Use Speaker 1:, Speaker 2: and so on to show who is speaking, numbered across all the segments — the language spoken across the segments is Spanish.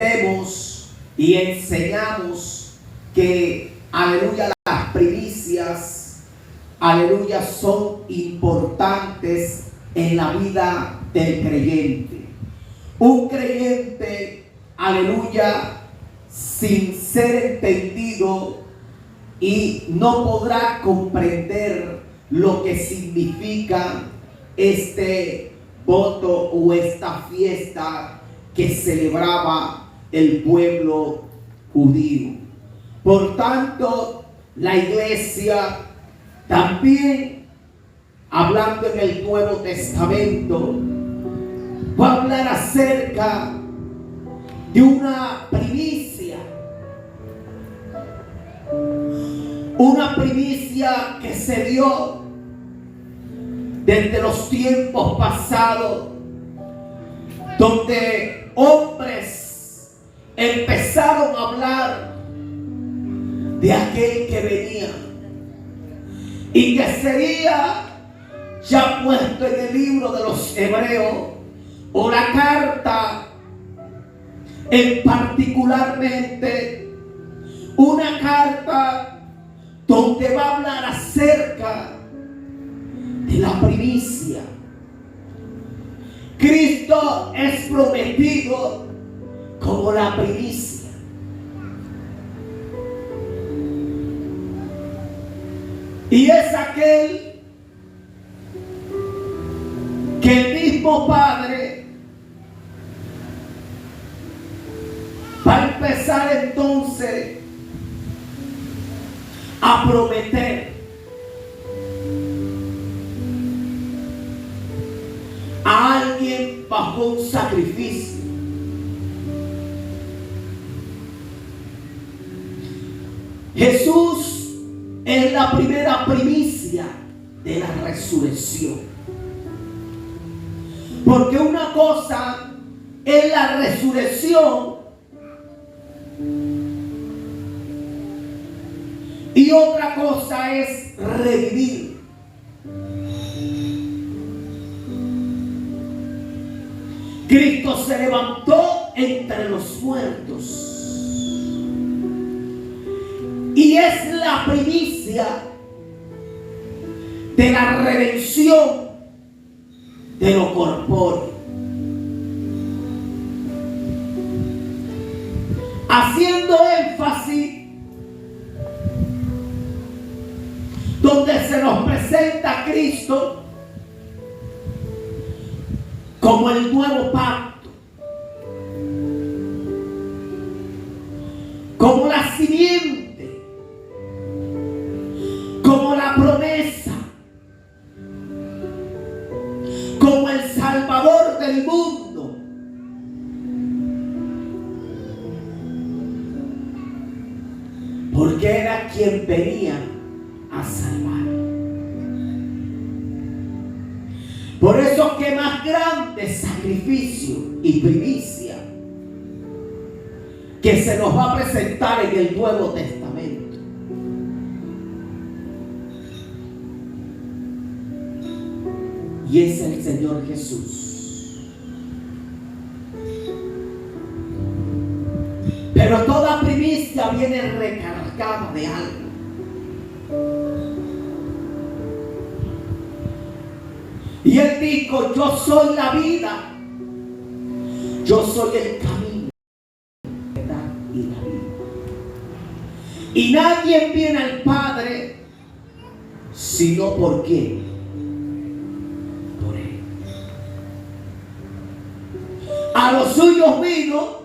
Speaker 1: aprendemos y enseñamos que, aleluya, las primicias, aleluya, son importantes en la vida del creyente. Un creyente, aleluya, sin ser entendido y no podrá comprender lo que significa este voto o esta fiesta que celebraba el pueblo judío. Por tanto, la iglesia también, hablando en el Nuevo Testamento, va a hablar acerca de una primicia. Una primicia que se dio desde los tiempos pasados, donde hombres empezaron a hablar de aquel que venía y que sería ya puesto en el libro de los Hebreos, o la carta, en particularmente una carta donde va a hablar acerca de la primicia. Cristo es prometido como la primicia. Y es aquel que el mismo Padre va a empezar entonces a prometer a alguien bajo un sacrificio. Jesús es la primera primicia de la resurrección. Porque una cosa es la resurrección y otra cosa es revivir. Cristo se levantó entre los muertos y es la primicia de la redención de lo corpóreo, haciendo énfasis donde se nos presenta a Cristo como el nuevo pacto, como la simiente, como la promesa, como el Salvador del mundo. Porque era quien venía a salvar. Por eso, que más grande sacrificio y primicia que se nos va a presentar en el Nuevo Testamento. Y es el Señor Jesús. Pero toda primicia viene recargada de algo. Y Él dijo: yo soy la vida, yo soy el camino, la verdad y la vida. Y nadie viene al Padre sino por qué, por Él. A los suyos vino,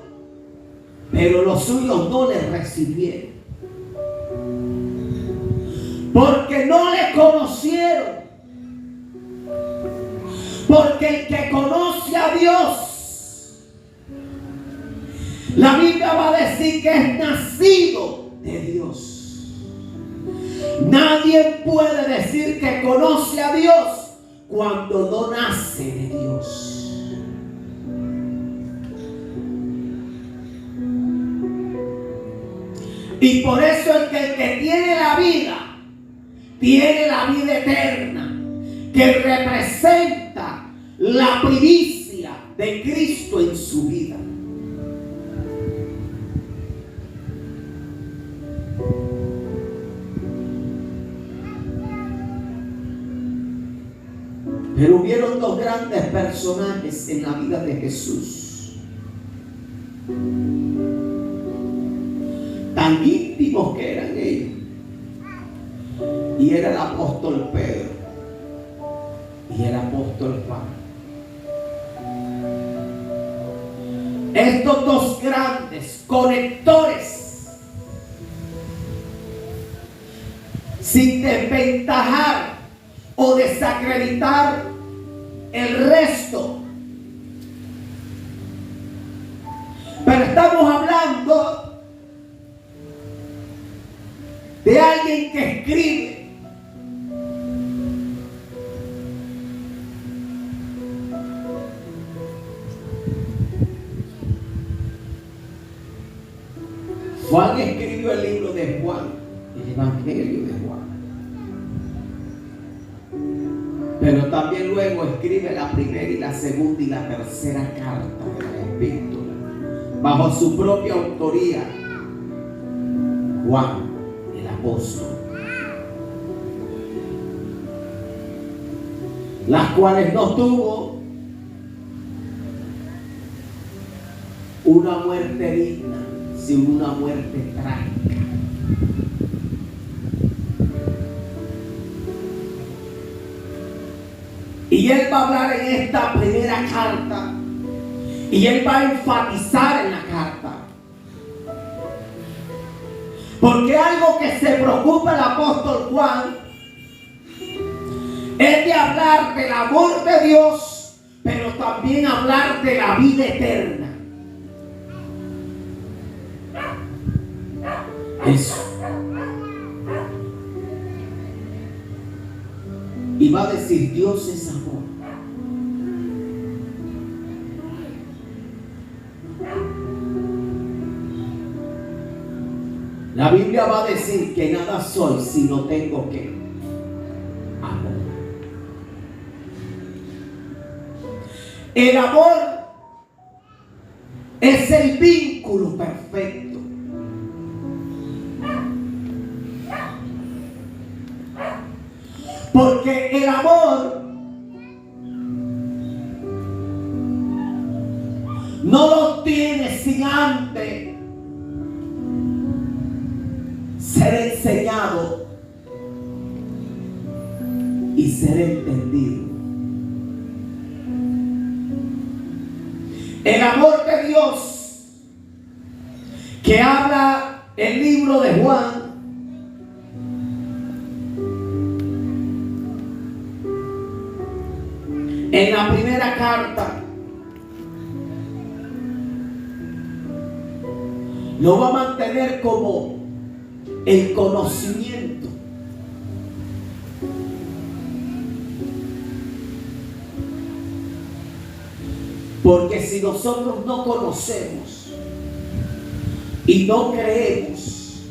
Speaker 1: pero los suyos no le recibieron, porque no le conocieron. Porque el que conoce a Dios, la Biblia va a decir que es nacido de Dios. Nadie puede decir que conoce a Dios cuando no nace de Dios. Y por eso el que tiene la vida eterna, que representa la primicia de Cristo en su vida. Pero hubieron dos grandes personajes en la vida de Jesús, tan íntimos que eran ellos, y era el apóstol Pedro y el apóstol Juan. Estos dos grandes conectores, sin desventajar o desacreditar el resto, pero estamos hablando de alguien que escribe Juan. Escribió el libro de Juan, el Evangelio de Juan, pero también luego escribe la primera y la segunda y la tercera carta de la Epístola bajo su propia autoría. Juan, el apóstol, las cuales no tuvo una muerte digna, sino una muerte trágica. Y él va a hablar en esta primera carta, y él va a enfatizar en la carta, porque algo que se preocupa el apóstol Juan es de hablar del amor de Dios, pero también hablar de la vida eterna. Eso. Y va a decir: Dios es amor. La Biblia va a decir que nada soy si no tengo que amor. El amor es el vínculo perfecto. Porque el amor no lo tiene sin antes ser enseñado y ser entendido. El amor de Dios que habla el libro de Juan en la primera carta, lo va a mantener como el conocimiento. Porque si nosotros no conocemos y no creemos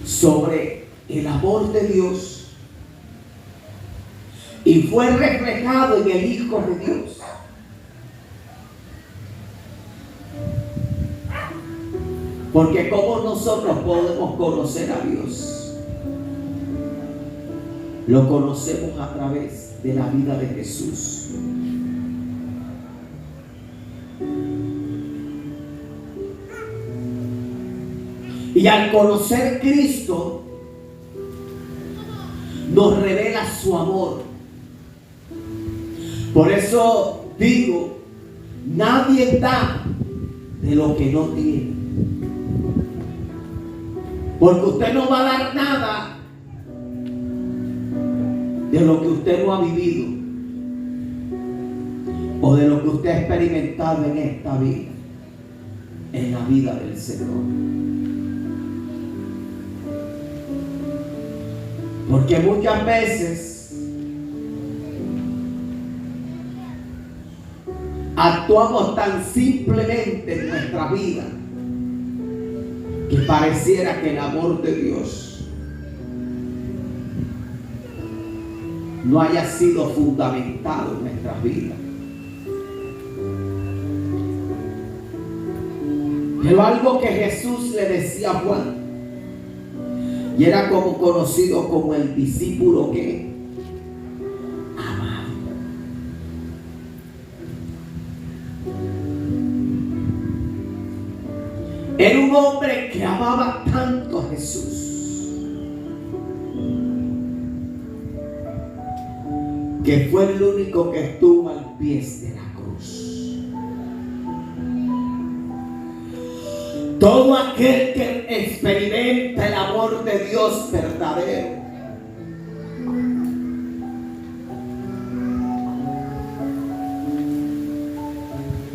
Speaker 1: sobre el amor de Dios, y fue reflejado en el Hijo de Dios, porque ¿cómo nosotros podemos conocer a Dios? Lo conocemos a través de la vida de Jesús. Y al conocer Cristo, nos revela su amor. Por eso digo, nadie da de lo que no tiene. Porque usted no va a dar nada de lo que usted no ha vivido o de lo que usted ha experimentado en esta vida, en la vida del Señor. Porque muchas veces actuamos tan simplemente en nuestra vida que pareciera que el amor de Dios no haya sido fundamentado en nuestras vidas. Pero algo que Jesús le decía a Juan, y era como conocido como el discípulo que Era un hombre que amaba tanto a Jesús que fue el único que estuvo al pie de la cruz. Todo aquel que experimenta el amor de Dios verdadero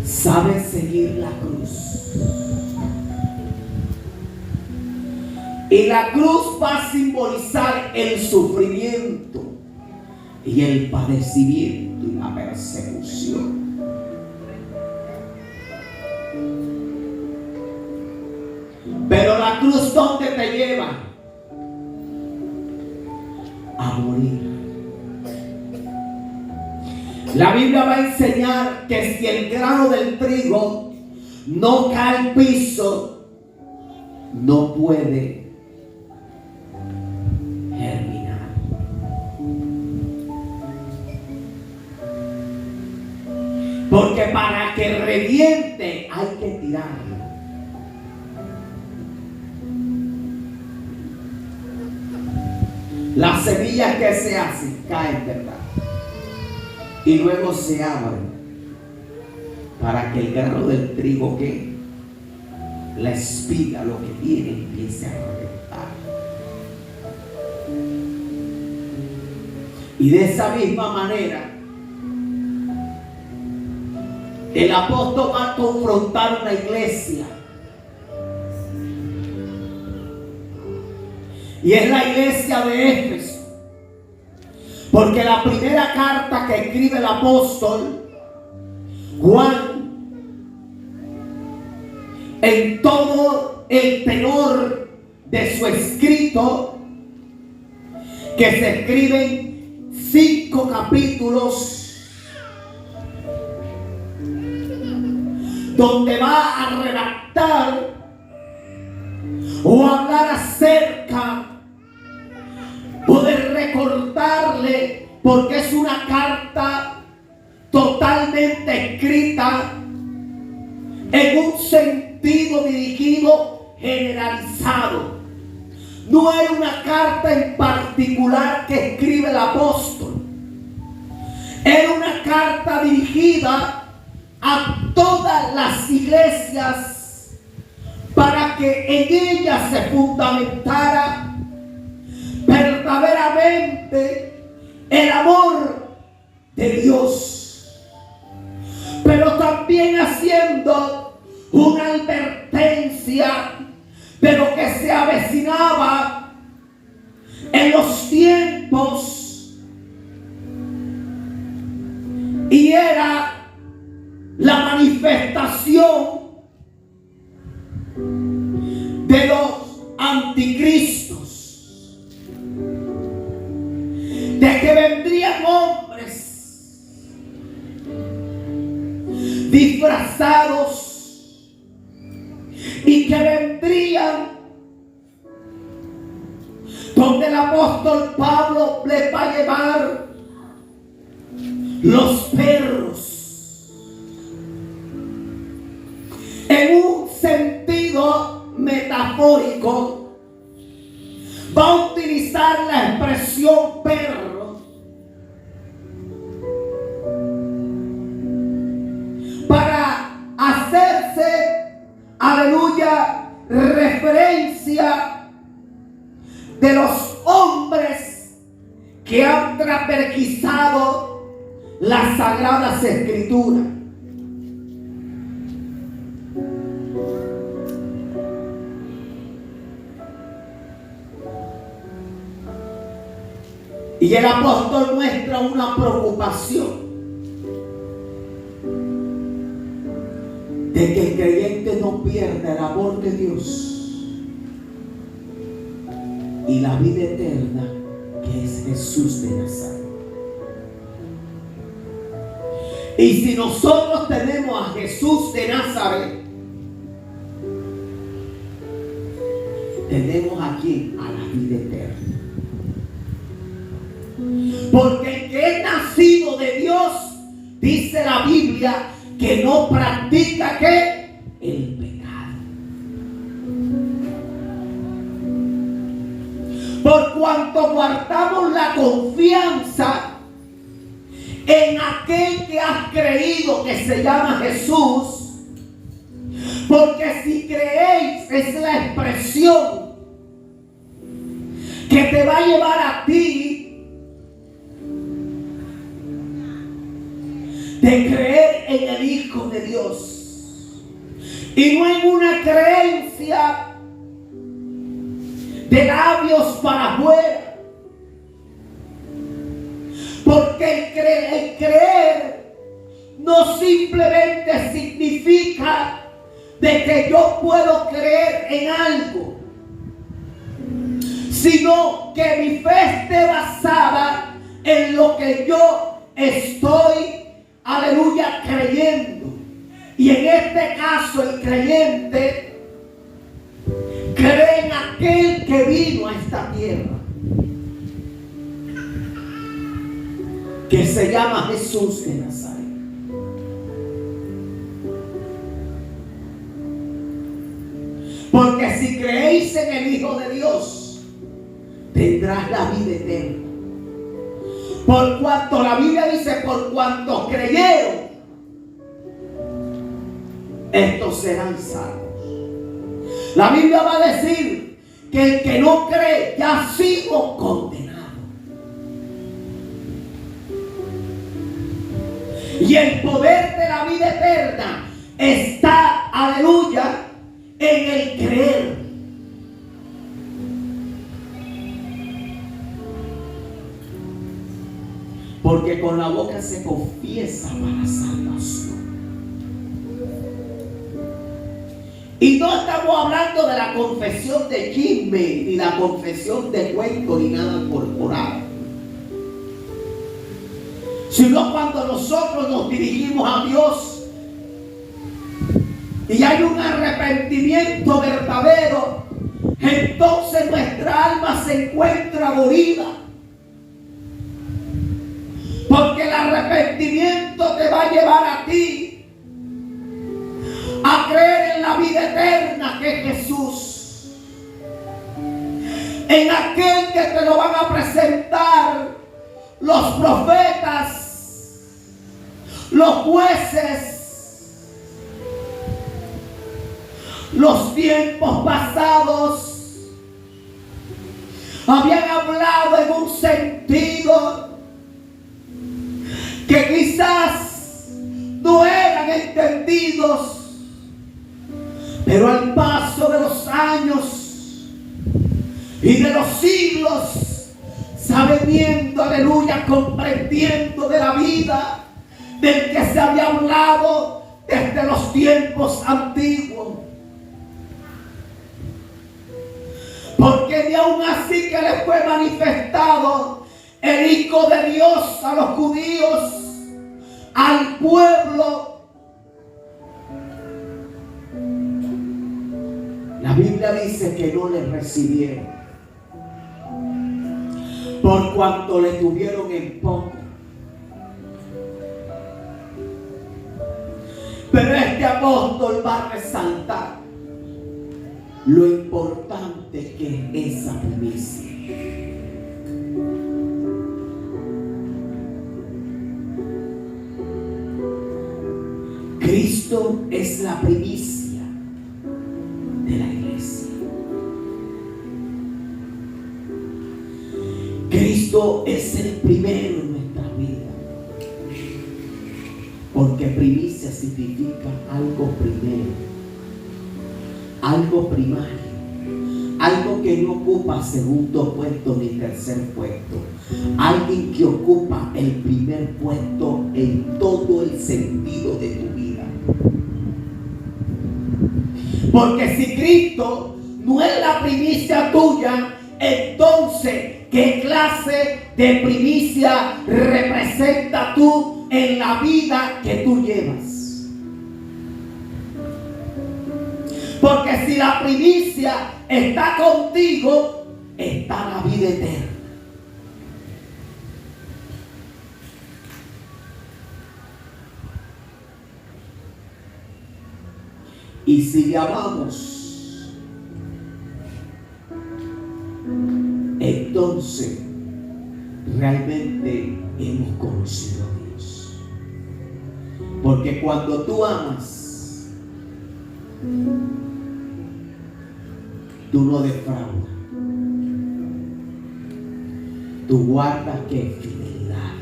Speaker 1: sabe seguir la cruz. Y la cruz va a simbolizar el sufrimiento y el padecimiento y la persecución. Pero la cruz, ¿dónde te lleva? A morir. La Biblia va a enseñar que si el grano del trigo no cae al piso, no puede germinar. Porque para que reviente hay que tirarlo. Las semillas que se hacen caen, ¿verdad? Y luego se abren para que el grano del trigo, que la espiga, lo que viene, empiece a reventar. Y de esa misma manera el apóstol va a confrontar una iglesia. Y es la iglesia de Éfeso. Porque la primera carta que escribe el apóstol Juan, en todo el tenor de su escrito, que se escriben 5 capítulos, donde va a redactar o hablar acerca o de recordarle, porque es una carta totalmente escrita en un sentido dirigido generalizado. No es una carta en particular que escribe el apóstol. Es una carta dirigida a todas las iglesias para que en ellas se fundamentara verdaderamente el amor de Dios, pero también haciendo una advertencia de lo que se avecinaba en los tiempos, y era la manifestación de los anticristos, de que vendrían hombres disfrazados y que vendrían donde el apóstol Pablo les va a llevar los perros, en un sentido metafórico. Va a utilizar la expresión perro para hacerse, aleluya, referencia de los hombres que han transvergizado las sagradas escrituras. Y el apóstol muestra una preocupación de que el creyente no pierda el amor de Dios y la vida eterna, que es Jesús de Nazaret. Y si nosotros tenemos a Jesús de Nazaret, tenemos aquí a la vida eterna. Porque el que es nacido de Dios, dice la Biblia, que no practica ¿qué? El pecado. Por cuanto guardamos la confianza en aquel que has creído, que se llama Jesús. Porque si creéis, es la expresión que te va a llevar a ti de creer en el Hijo de Dios. Y no en una creencia de labios para afuera. Porque el creer no simplemente significa de que yo puedo creer en algo, sino que mi fe esté basada en lo que yo estoy, aleluya, creyendo. Y en este caso el creyente cree en aquel que vino a esta tierra, que se llama Jesús de Nazaret. Porque si creéis en el Hijo de Dios, tendrás la vida eterna. Por cuanto la Biblia dice, por cuanto creyeron, estos serán salvos. La Biblia va a decir que el que no cree ya ha sido condenado. Y el poder de la vida eterna está, aleluya, en el creer. Porque con la boca se confiesa para salvación. Y no estamos hablando de la confesión de chisme, ni la confesión de cuento, ni nada corporal. Sino cuando nosotros nos dirigimos a Dios y hay un arrepentimiento verdadero, entonces nuestra alma se encuentra dorida. Porque el arrepentimiento te va a llevar a ti a creer en la vida eterna que es Jesús. En aquel que te lo van a presentar los profetas, los jueces, los tiempos pasados habían hablado en un sentido que quizás no eran entendidos, pero al paso de los años y de los siglos, sabiendo, aleluya, comprendiendo de la vida del que se había hablado desde los tiempos antiguos. Porque ni aún así que le fue manifestado el Hijo de Dios a los judíos, al pueblo. La Biblia dice que no le recibieron, por cuanto le tuvieron en poco. Pero este apóstol va a resaltar lo importante que es esa primicia. Cristo es la primicia de la iglesia. Cristo es el primero en nuestra vida. Porque primicia significa algo primero, algo primario, algo que no ocupa segundo puesto ni tercer puesto, alguien que ocupa el primer puesto en todo el sentido de tu vida. Porque si Cristo no es la primicia tuya, entonces ¿qué clase de primicia representa tú en la vida que tú llevas? Porque si la primicia está contigo, está la vida eterna. Y si le amamos, conoce, realmente hemos conocido a Dios. Porque cuando tú amas, tú no defraudas. Tú guardas que fidelidad.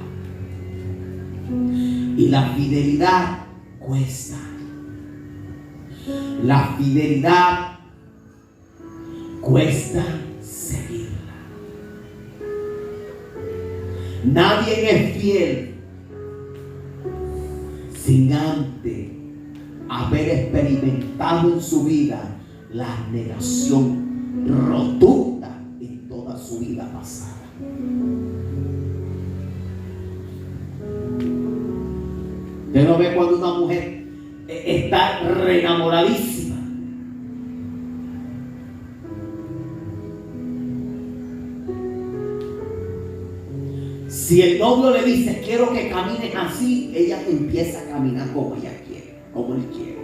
Speaker 1: Y la fidelidad cuesta. La fidelidad cuesta seguirla. Nadie es fiel sin antes haber experimentado en su vida la negación rotunda en toda su vida pasada. Usted no ve cuando una mujer está reenamoradísima. Si el novio le dice quiero que camines así, ella empieza a caminar como ella quiere, como él quiere.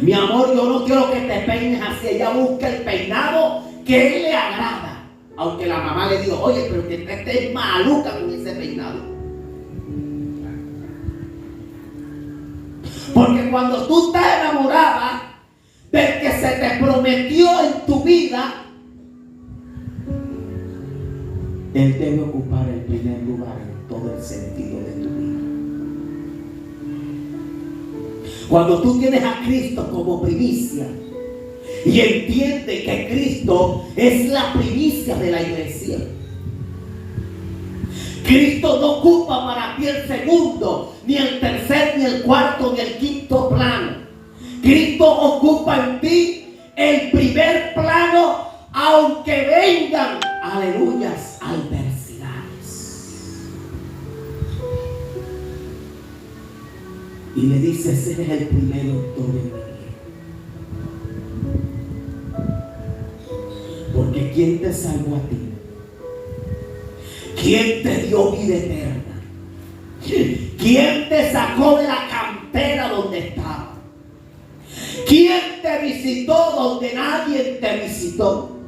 Speaker 1: Mi amor, yo no quiero que te peines así. Ella busca el peinado que a él le agrada. Aunque la mamá le diga, oye, pero que estés maluca con ese peinado. Porque cuando tú estás enamorada del que se te prometió en tu vida, él debe ocupar el primer lugar en todo el sentido de tu vida. Cuando tú tienes a Cristo como primicia y entiendes que Cristo es la primicia de la iglesia, Cristo no ocupa para ti el segundo, ni el tercer, ni el cuarto, ni el quinto plano. Cristo ocupa en ti el primer plano, aunque vengan, aleluyas, adversidades. Y le dices, eres el primero en todo en mi vida. Porque ¿quién te salvó a ti? ¿Quién te dio vida eterna? ¿Quién te sacó de la cantera donde estaba? ¿Quién te visitó donde nadie te visitó?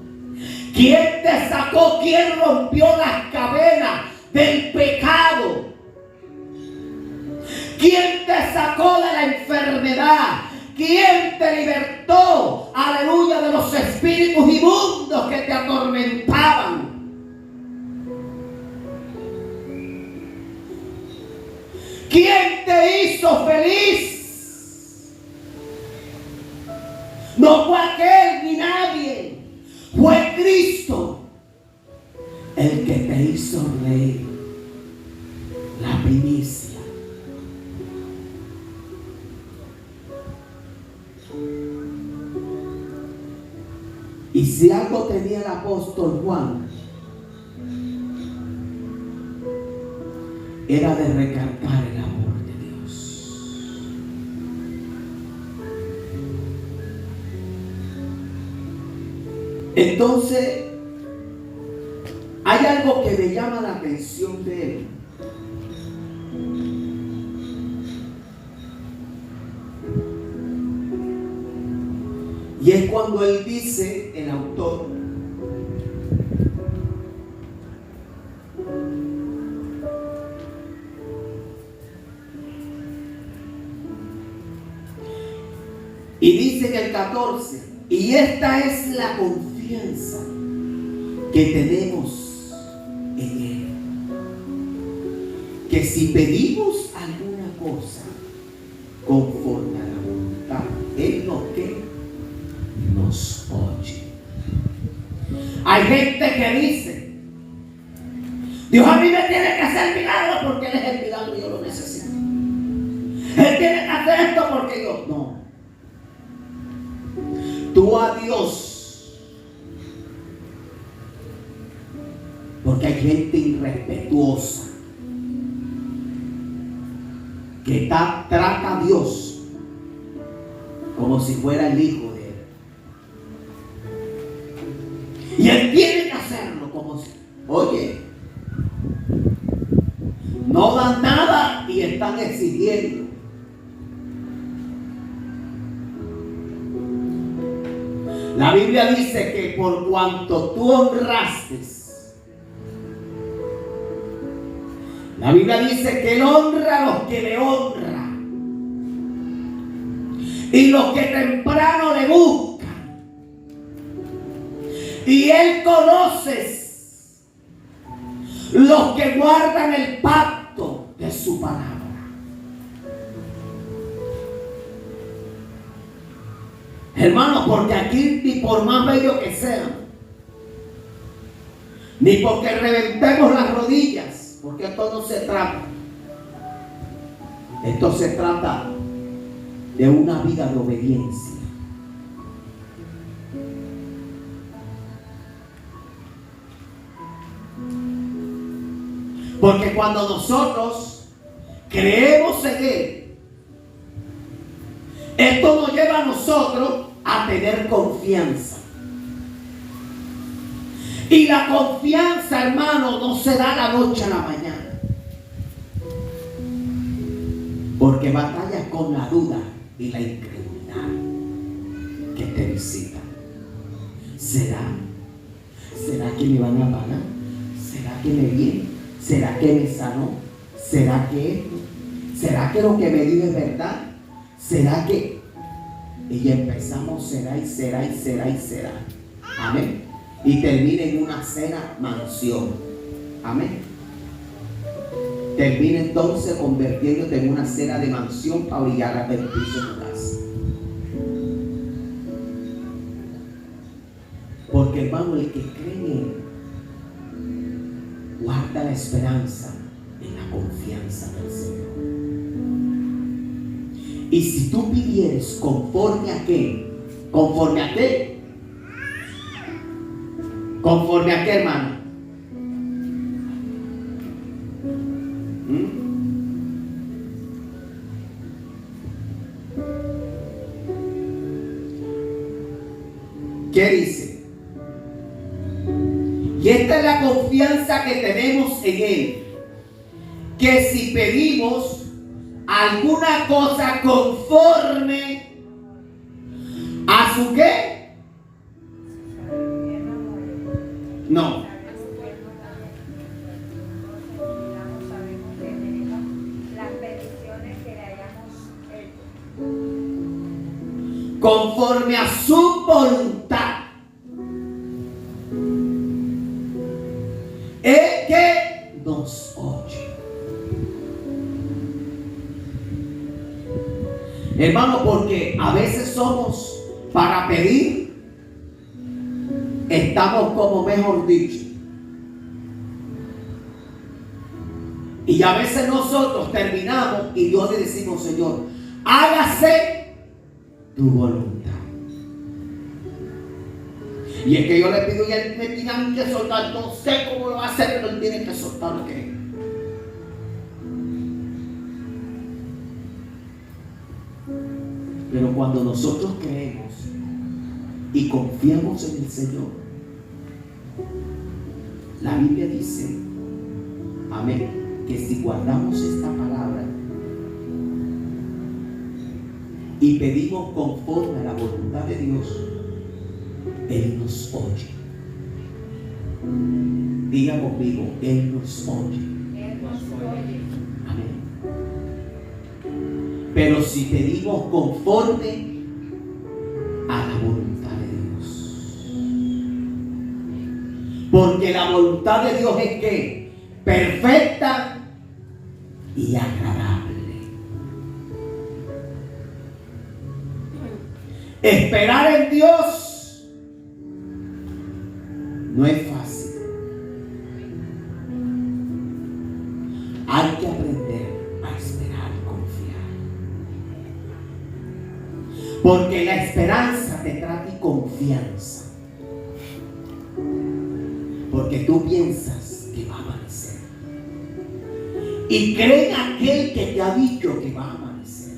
Speaker 1: ¿Quién te sacó? ¿Quién rompió las cadenas del pecado? ¿Quién te sacó de la enfermedad? ¿Quién te libertó, aleluya, de los espíritus inmundos que te atormentaban? ¿Quién te hizo feliz? No fue aquel ni nadie. Fue Cristo el que te hizo rey, la primicia. Y si algo tenía el apóstol Juan, era de recargar el amor de Dios. Entonces, hay algo que me llama la atención de él. Y es cuando él dice, el autor, y dice en el 14, y esta es la confianza que tenemos en Él, que si pedimos alguna cosa conforme a la voluntad, Él nos oye. Hay gente que dice, Dios a mí me tiene que hacer milagro porque Él es el milagro y yo lo necesito. Él tiene que hacer esto porque yo no. Tú a Dios, porque hay gente irrespetuosa que trata a Dios como si fuera el hijo de Él. Y Él tiene que hacerlo como si, oye, no dan nada y están exigiendo. La Biblia dice que por cuanto tú honraste, la Biblia dice que Él honra a los que le honran y los que temprano le buscan. Y Él conoce los que guardan el pacto de su palabra. Hermanos, porque aquí ni por más bello que sean, ni porque reventemos las rodillas, porque esto no se trata. Esto se trata de una vida de obediencia. Porque cuando nosotros creemos en Él, esto nos lleva a nosotros a tener confianza. Y la confianza, hermano, no se da la noche a la mañana. Porque batallas con la duda y la incredulidad que te visitan. ¿Será que me van a pagar? ¿Será que me viene? ¿Será que me sanó? ¿Será que esto? ¿Será que lo que me dijo es verdad? ¿Será que? Y empezamos será y será y será y será. Amén. Y termina en una cena mansión. Amén. Termina entonces convirtiéndote en una cena de mansión para brillar a beneficio de tu casa. Porque hermano, el que cree en Él guarda la esperanza en la confianza del Señor. Y si tú pidieres conforme a qué, conforme a qué, conforme a qué, hermano, ¿qué dice? Y esta es la confianza que tenemos en Él, que si pedimos alguna cosa conforme a su qué, no, conforme a su voluntad, es que nos oye. Hermano, porque a veces somos para pedir, estamos como mejor dicho. Y a veces nosotros terminamos y Dios le decimos, Señor, hágase tu voluntad. Y es que yo le pido y Él me tiene que soltar, no sé cómo lo va a hacer, pero Él tiene que soltar lo que es. Pero cuando nosotros creemos y confiamos en el Señor, la Biblia dice, amén, que si guardamos esta palabra y pedimos conforme a la voluntad de Dios, Él nos oye. Diga conmigo, Él nos oye.
Speaker 2: Él nos oye.
Speaker 1: Amén. Pero si pedimos conforme a la voluntad de Dios, porque la voluntad de Dios es que perfecta y agradable. Esperar en Dios no es fácil. Hay que aprender a esperar y confiar. Porque la esperanza te trae confianza. Porque tú piensas que va a amanecer. Y cree en aquel que te ha dicho que va a amanecer.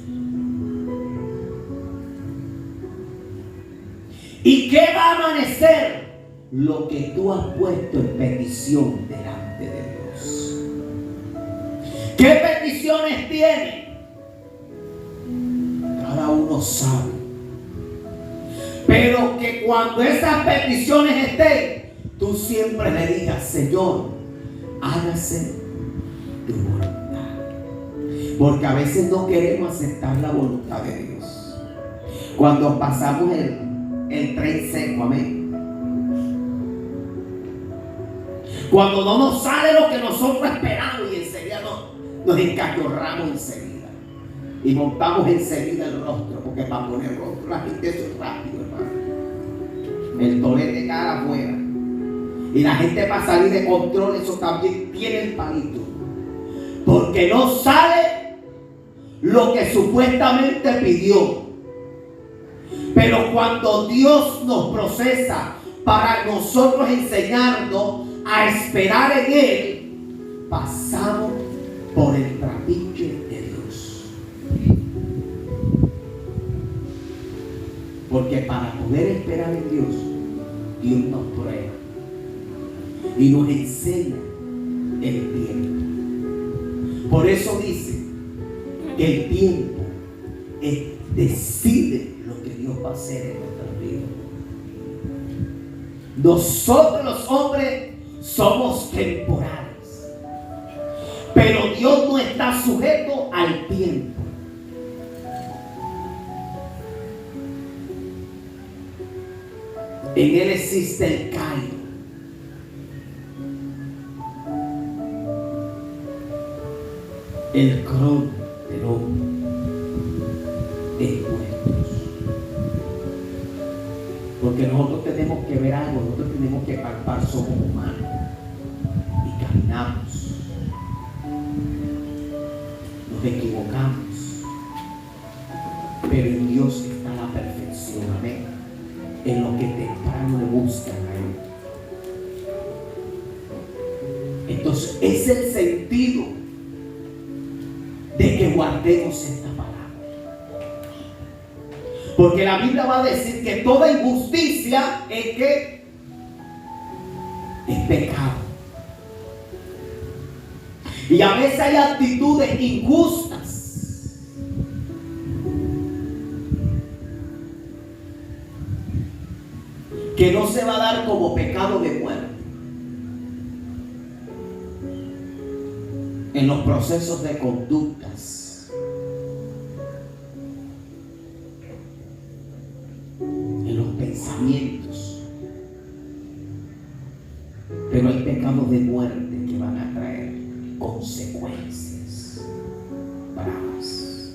Speaker 1: ¿Y qué va a amanecer? Lo que tú has puesto en petición delante de Dios. ¿Qué peticiones tiene? Cada uno sabe. Pero que cuando esas peticiones estén, tú siempre le digas: Señor, hágase tu voluntad. Porque a veces no queremos aceptar la voluntad de Dios. Cuando pasamos el tren seco, amén. Cuando no nos sale lo que nosotros esperamos y enseguida nos encachorramos enseguida. Y montamos enseguida el rostro, porque para poner el rostro la gente eso es rápido, hermano. El tolete cara afuera. Y la gente para salir de control, eso también tiene el palito. Porque no sale lo que supuestamente pidió. Pero cuando Dios nos procesa para nosotros enseñarnos a esperar en Él, pasamos por el trapiche de Dios. Porque para poder esperar en Dios, Dios nos prueba y nos enseña el tiempo. Por eso dice que el tiempo decide lo que Dios va a hacer en nuestra vida. Nosotros los hombres somos temporales, pero Dios no está sujeto al tiempo. En Él existe el Kairos. El crono del hombre es nuestro. Porque nosotros tenemos que ver algo, nosotros tenemos que palpar, somos humanos y caminamos, nos equivocamos, pero en Dios está la perfección, amén. En lo que temprano le buscan a Él. Entonces es el sentido de que guardemos esta palabra. Porque la Biblia va a decir que toda injusticia es pecado. Y a veces hay actitudes injustas que no se va a dar como pecado de muerte. En los procesos de conductas, en los pensamientos, pero hay pecados de muerte que van a traer consecuencias bravas.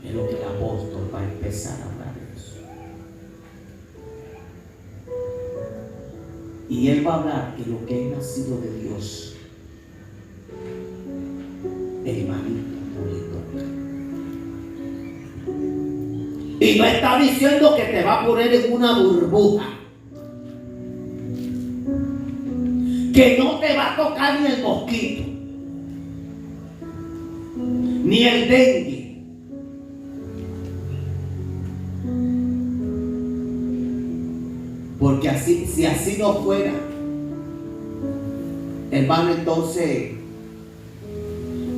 Speaker 1: Es lo que el apóstol va a empezar a hablar de eso. Y él va a hablar que lo que es nacido de Dios, el maligno no le toca. Y no está diciendo que te va a poner en una burbuja, que no te va a tocar ni el mosquito, ni el dengue. Porque así, si así no fuera, hermano, entonces,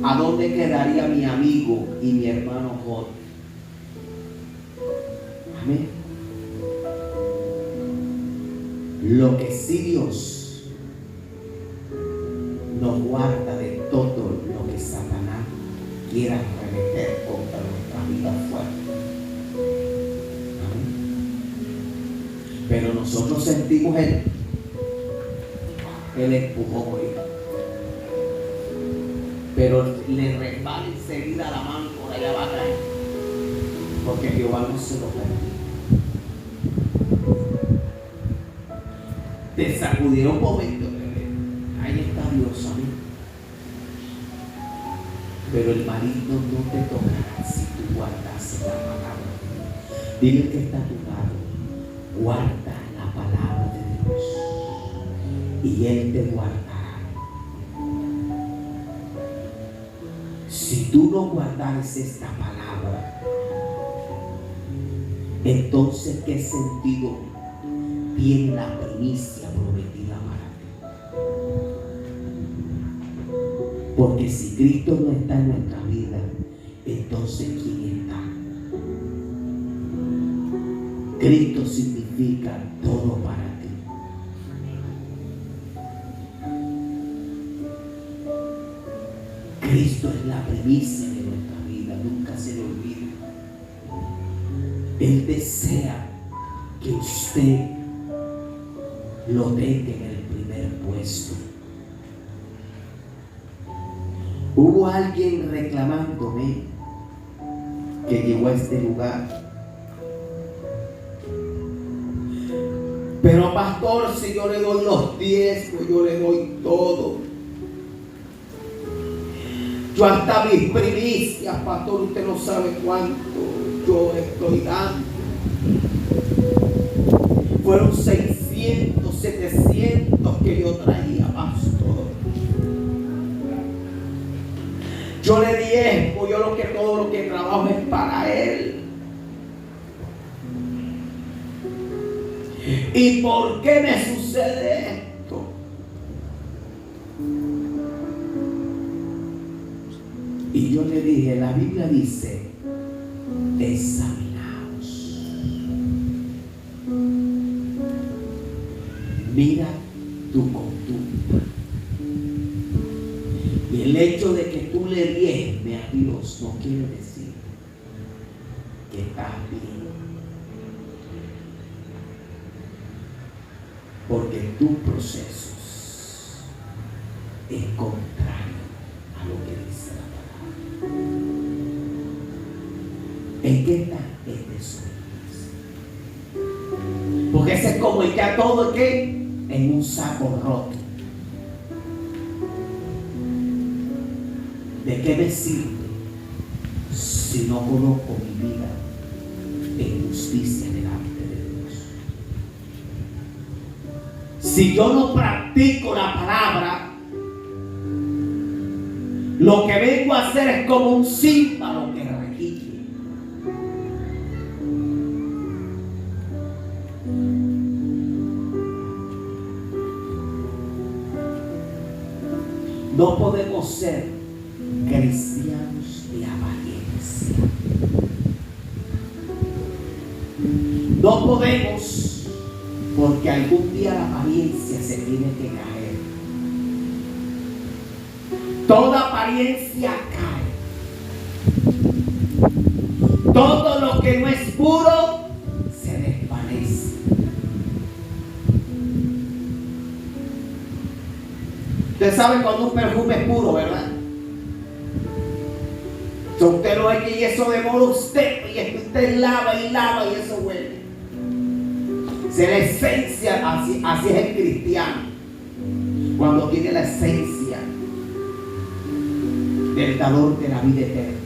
Speaker 1: ¿a dónde quedaría mi amigo y mi hermano Jorge? Amén. Lo que sí Dios nos guarda de todo lo que Satanás quiera remeter contra nuestra vida fuerte. Amén. Pero nosotros sentimos el empujón, pero le resbala enseguida la mano por allá va a caer, porque Jehová no se lo permite. Te sacudirá un momento, ahí está Dios, amén. Pero el maligno no te tocará si tú guardas la palabra. Dile que está a tu lado, guarda la palabra de Dios y Él te guardará. Si tú no guardares esta palabra, entonces ¿qué sentido tiene la primicia prometida para ti? Porque si Cristo no está en nuestra vida, entonces ¿quién está? Cristo significa todo para ti. Cristo es la primicia de nuestra vida, nunca se le olvide. Él desea que usted lo tenga en el primer puesto. Hubo alguien reclamándome que llegó a este lugar. Pero pastor, si yo le doy los 10, pues yo le doy todo. Yo hasta mis primicias, pastor, usted no sabe cuánto yo estoy dando. Fueron 600, 700 que yo traía, pastor. Yo le diezmo, todo lo que trabajo es para Él. ¿Y por qué me sucede esto? Y yo le dije, la Biblia dice, examinaos. Mira tu conducta. Y el hecho de que tú le diezmes a Dios no quiere decir que estás bien. Porque tus procesos es contrario a lo que dice la palabra. ¿En qué está este sueño? Porque ese es como el que a todo que en un saco roto. ¿De qué me sirve si no conozco mi vida en justicia delante de Dios? Si yo no practico la palabra, lo que vengo a hacer es como un címbalo que requille. No podemos ser cristianos de apariencia. No podemos, porque algún día la apariencia se tiene que caer. Toda apariencia cae. Todo lo que no es puro se desvanece. Usted sabe cuando un perfume es puro, ¿verdad? Si usted lo echa y eso demora usted, y usted lava y eso huele. Si la esencia, así es el cristiano, cuando tiene la esencia del dador de la vida eterna.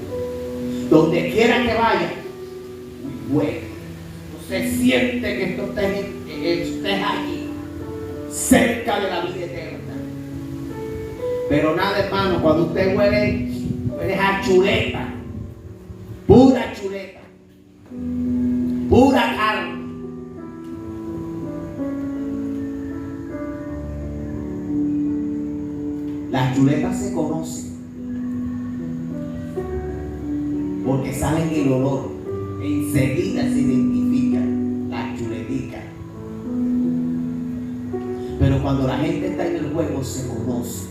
Speaker 1: Donde quiera que vaya, huele. Usted siente que usted es allí, cerca de la vida eterna. Pero nada, hermano, cuando usted huele a chuleta, pura chuleta, pura carne. Las chuletas se conocen porque saben el olor, enseguida se identifican las chuleticas. Pero cuando la gente está en el juego se conoce,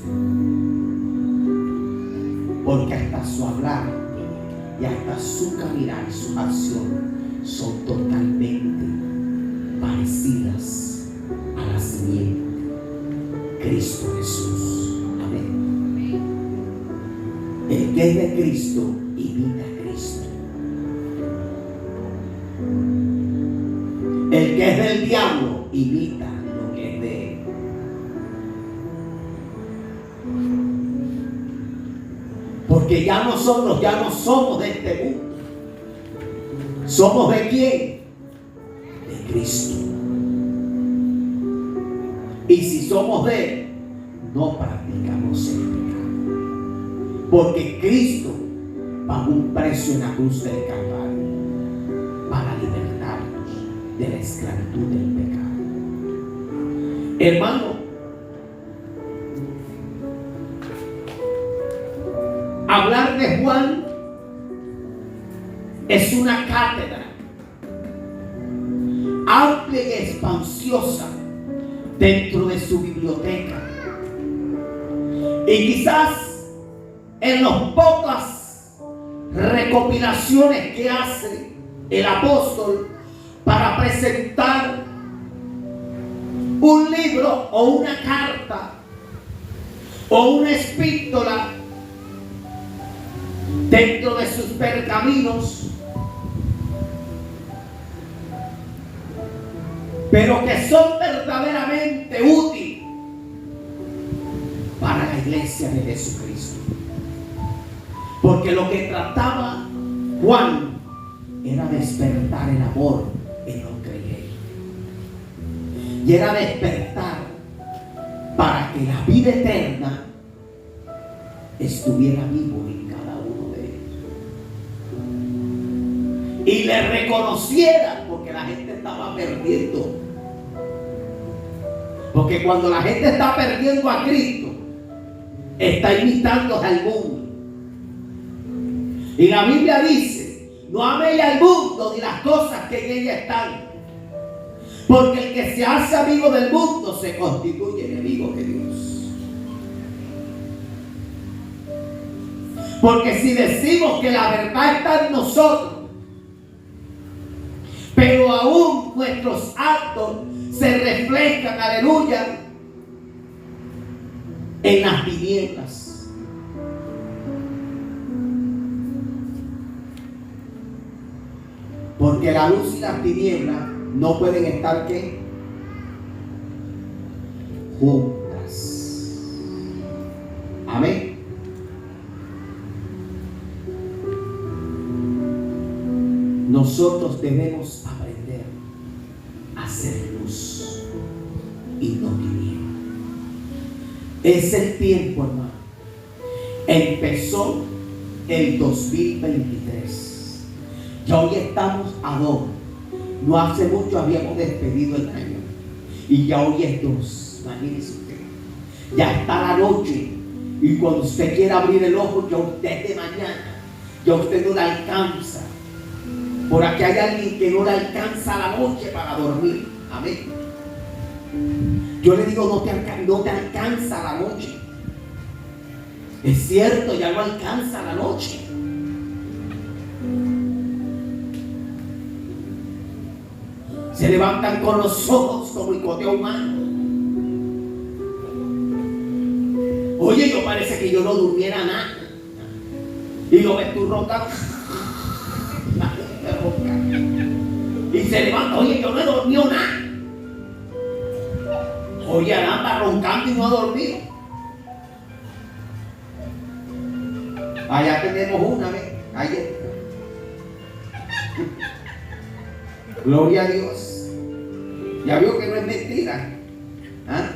Speaker 1: porque hasta su hablar y hasta su caminar y su acción son totalmente parecidas a la simiente, Cristo Jesús. Amén. El que es de Cristo imita a Cristo. El que es del diablo imita lo que es de él. Porque ya nosotros ya no somos de este mundo. ¿Somos de quién? De Cristo. Y si somos de Él, no practicamos el pecado. Porque Cristo pagó un precio en la cruz del Calvario para libertarnos de la esclavitud del pecado. Hermano, hablar de Juan es una cátedra. amplia y expansiosa dentro de su biblioteca. Y quizás en las pocas recopilaciones que hace el apóstol para presentar un libro o una carta o una epístola dentro de sus pergaminos, pero que son verdaderamente útiles para la iglesia de Jesucristo. Porque lo que trataba Juan era despertar el amor en los creyentes. Y era despertar para que la vida eterna estuviera vivo en cada uno de ellos. Y le reconocieran, porque la gente estaba perdiendo. Porque cuando la gente está perdiendo a Cristo, está imitando al mundo. Y la Biblia dice: no améis al mundo ni las cosas que en ella están, porque el que se hace amigo del mundo se constituye enemigo de Dios. Porque si decimos que la verdad está en nosotros, pero aún nuestros actos se reflejan, aleluya, en las tinieblas. Porque la luz y las tinieblas no pueden estar, ¿qué? Juntas. Amén. Nosotros debemos aprender a ser luz y no tinieblas. Es el tiempo, hermano. Empezó el 2023. Ya hoy estamos a 2. No hace mucho habíamos despedido el año. Y ya hoy es 2. Imagínese usted. Ya está la noche. Y cuando usted quiera abrir el ojo, ya usted es de mañana. Ya usted no le alcanza. Por aquí hay alguien que no le alcanza la noche para dormir. Amén. Yo le digo, no te alcanza la noche. Es cierto, ya no alcanza la noche. Se levantan con los ojos como picoteo humano. Oye, yo parece que yo no durmiera nada. Y lo ves tú roncando. Y se levanta, oye, yo no he dormido nada. Oye, anda roncando y no ha dormido. Allá tenemos una vez. Ayer. Gloria a Dios. Ya vio que no es mentira. ¿Ah?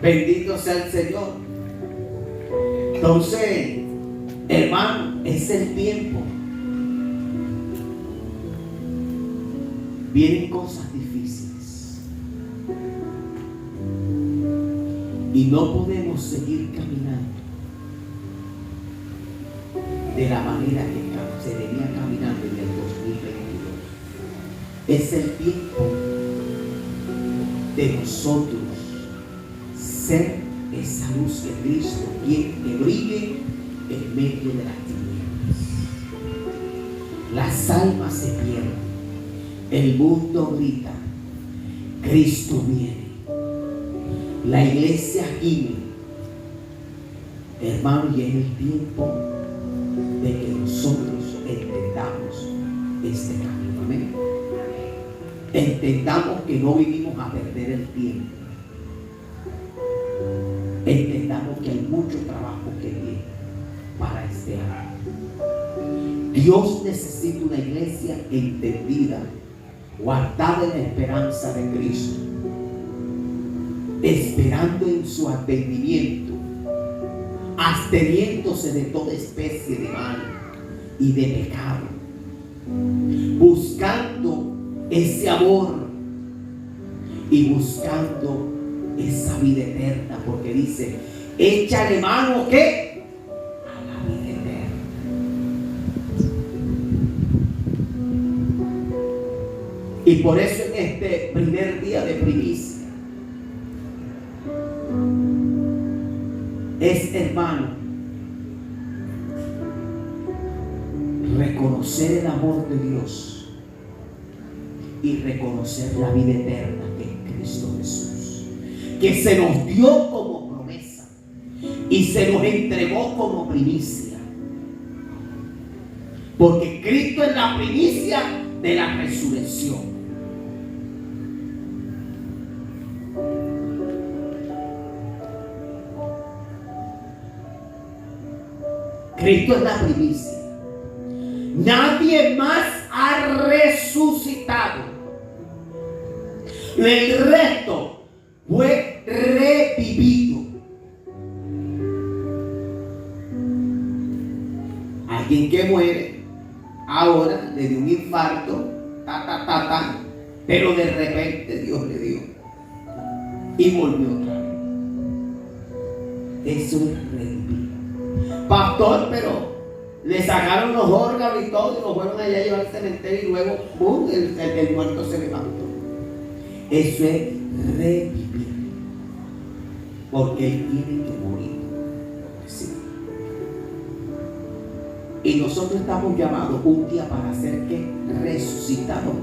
Speaker 1: Bendito sea el Señor. Entonces, hermano, es el tiempo. Vienen cosas difíciles. Y no podemos seguir caminando de la manera que se venía caminando en el 2022. Es el tiempo de nosotros ser esa luz de Cristo, que brille en medio de las tinieblas. Las almas se pierden. El mundo grita: Cristo viene. La iglesia gime. Hermano, y es el tiempo de que nosotros entendamos este camino. Amén. Entendamos que no vinimos a perder el tiempo. Entendamos que hay mucho trabajo que viene para este año. Dios necesita una iglesia entendida, guardada en la esperanza de Cristo, esperando en su advenimiento, absteniéndose de toda especie de mal y de pecado, buscando ese amor y buscando esa vida eterna, porque dice: échale mano, ¿qué? A la vida eterna. por eso en este primer día de primicia es, hermano, reconocer el amor de Dios y reconocer la vida eterna que es Cristo Jesús, que se nos dio como promesa y se nos entregó como primicia, porque Cristo es la primicia de la resurrección. Cristo es la primicia. Nadie más ha resucitado. El resto fue revivido. Alguien que muere ahora le dio un infarto, pero de repente Dios le dio y volvió otra vez. Eso es revivir. Pastor, pero le sacaron los órganos y todo y lo fueron allá a llevar al cementerio y luego ¡bum! El muerto se levantó. Eso es revivir, porque él tiene que morir. Sí. Y nosotros estamos llamados un día para ser que resucitados,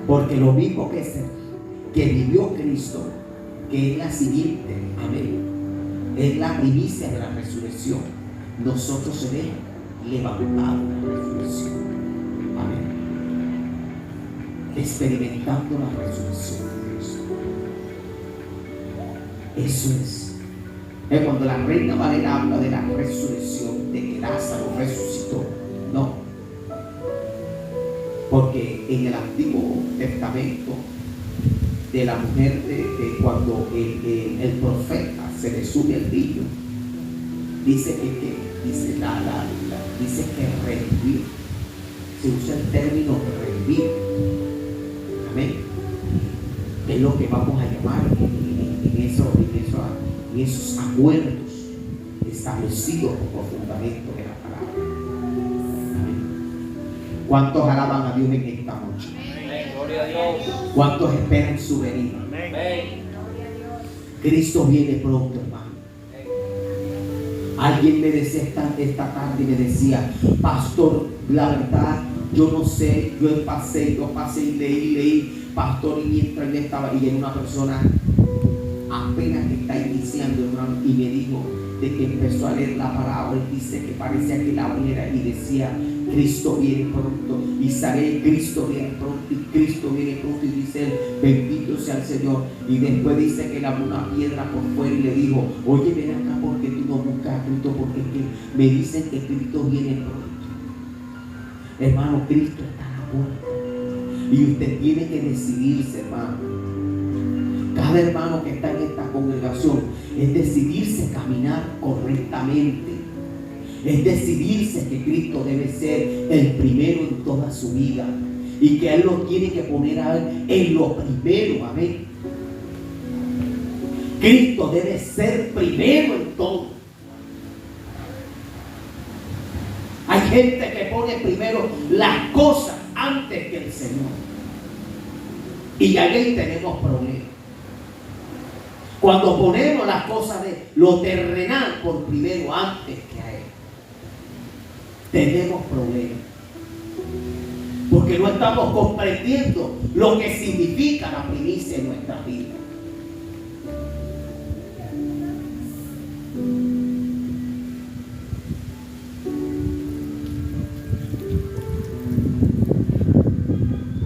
Speaker 1: porque lo mismo que vivió Cristo, que es la siguiente, amén, es la primicia de la resurrección, nosotros seremos levantados en la resurrección, amén, experimentando la resurrección de Cristo. Eso es. Cuando la Reina Valera habla de la resurrección, de que Lázaro resucitó, no, porque en el Antiguo Testamento de la mujer de cuando el profeta se le sube al niño, dice dice que revivir, se usa el término revivir, amén, es lo que vamos a llamar en esos acuerdos establecidos como fundamento de la palabra. Amén. ¿Cuántos alaban a Dios en esta noche?
Speaker 2: Amén. Gloria a Dios.
Speaker 1: ¿Cuántos esperan su venida?
Speaker 2: Amén.
Speaker 1: Cristo viene pronto, hermano. Alguien me decía esta tarde y me decía, pastor, la verdad, yo no sé, yo pasé y leí, pastor, y mientras yo estaba, y era una persona apenas que está iniciando, hermano, y me dijo de que empezó a leer la palabra. Él dice que parecía que la abriera y decía, Cristo viene pronto, y sabe, Cristo viene pronto, y Cristo viene pronto, y dice él, bendito sea el Señor. Y después dice que le abrió una piedra por fuera y le dijo, oye, ven acá, porque tú no buscas a Cristo, porque es que me dicen que Cristo viene pronto. Hermano, Cristo está a la puerta y usted tiene que decidirse, hermano. Cada hermano que está en esta congregación es decidirse caminar correctamente, es decidirse que Cristo debe ser el primero en toda su vida y que Él lo tiene que poner a Él en lo primero, amén. Cristo debe ser primero en todo. Hay gente que pone primero las cosas antes que el Señor, y ahí tenemos problemas. Cuando ponemos las cosas de lo terrenal por primero antes que a Él, tenemos problemas, porque no estamos comprendiendo lo que significa la primicia en nuestra vida.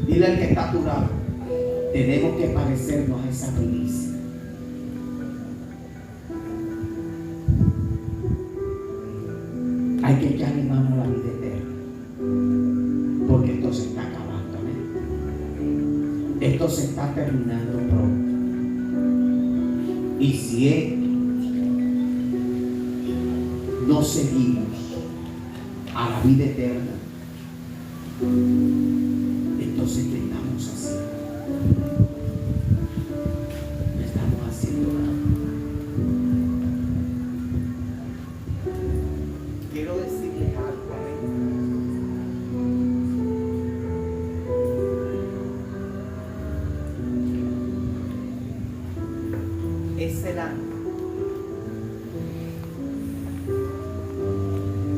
Speaker 1: Dile al que está a tu lado, tenemos que parecernos a esa primicia. Hay que echarle mano a la vida eterna, porque esto se está acabando, ¿eh? Esto se está terminando pronto. Y si no seguimos a la vida eterna, entonces ¿qué estamos haciendo? No estamos haciendo nada. Quiero decirles algo.
Speaker 2: excelente.